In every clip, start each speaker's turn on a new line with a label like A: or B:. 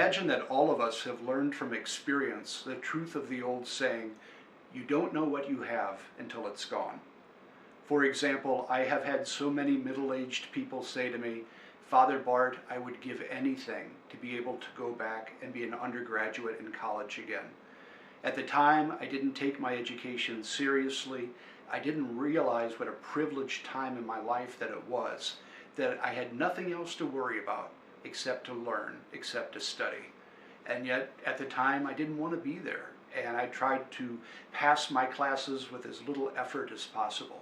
A: imagine that all of us have learned from experience the truth of the old saying, you don't know what you have until it's gone. For example, I have had so many middle-aged people say to me, Father Bart, I would give anything to be able to go back and be an undergraduate in college again. At the time, I didn't take my education seriously. I didn't realize what a privileged time in my life that it was, that I had nothing else to worry about except to learn, except to study. And yet, at the time, I didn't want to be there, and I tried to pass my classes with as little effort as possible.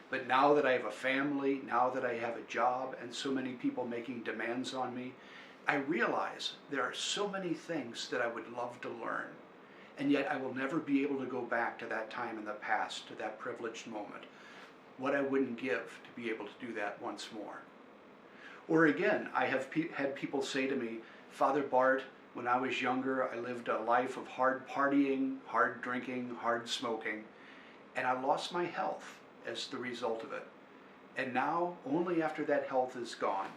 A: But now that I have a family, now that I have a job, and so many people making demands on me, I realize there are so many things that I would love to learn. And yet I will never be able to go back to that time in the past, to that privileged moment. What I wouldn't give to be able to do that once more. Or again, I have had people say to me, Father Bart, when I was younger, I lived a life of hard partying, hard drinking, hard smoking, and I lost my health as the result of it. And now, only after that health is gone,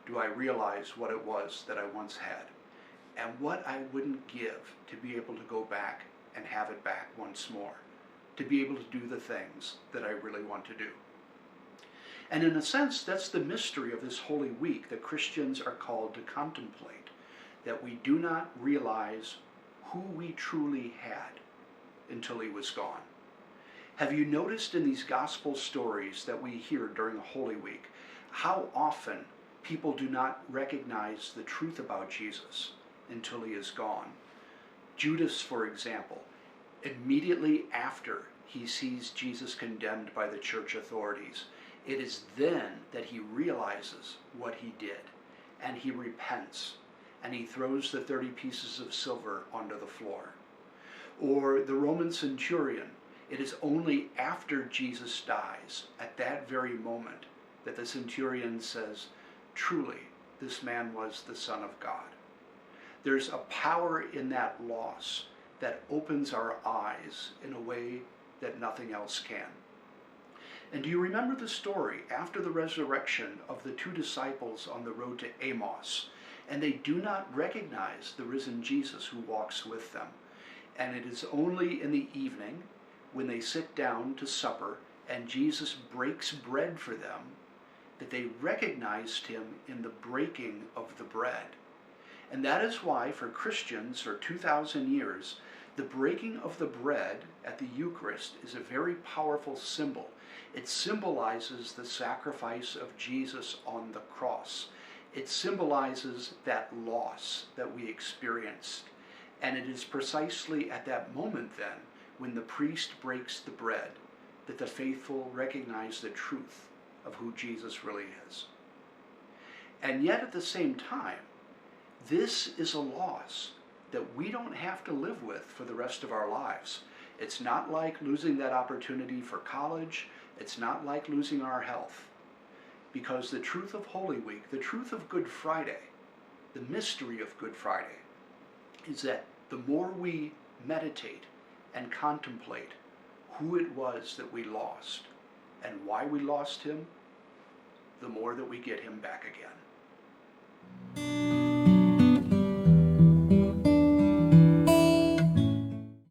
A: do I realize what it was that I once had, and what I wouldn't give to be able to go back and have it back once more, to be able to do the things that I really want to do. And in a sense, that's the mystery of this Holy Week that Christians are called to contemplate, that we do not realize who we truly had until he was gone. Have you noticed in these gospel stories that we hear during Holy Week, how often people do not recognize the truth about Jesus until he is gone? Judas, for example, immediately after he sees Jesus condemned by the church authorities, it is then that he realizes what he did, and he repents, and he throws the 30 pieces of silver onto the floor. Or the Roman centurion, it is only after Jesus dies, at that very moment, that the centurion says, truly, this man was the Son of God. There's a power in that loss that opens our eyes in a way that nothing else can. And do you remember the story after the resurrection of the two disciples on the road to Emmaus? And they do not recognize the risen Jesus who walks with them. And it is only in the evening, when they sit down to supper and Jesus breaks bread for them, that they recognized him in the breaking of the bread. And that is why for Christians for 2,000 years, the breaking of the bread at the Eucharist is a very powerful symbol. It symbolizes the sacrifice of Jesus on the cross. It symbolizes that loss that we experienced. And it is precisely at that moment then, when the priest breaks the bread, that the faithful recognize the truth of who Jesus really is. And yet at the same time, this is a loss that we don't have to live with for the rest of our lives. It's not like losing that opportunity for college. It's not like losing our health. Because the truth of Holy Week, the truth of Good Friday, the mystery of Good Friday, is that the more we meditate and contemplate who it was that we lost and why we lost him, the more that we get him back again.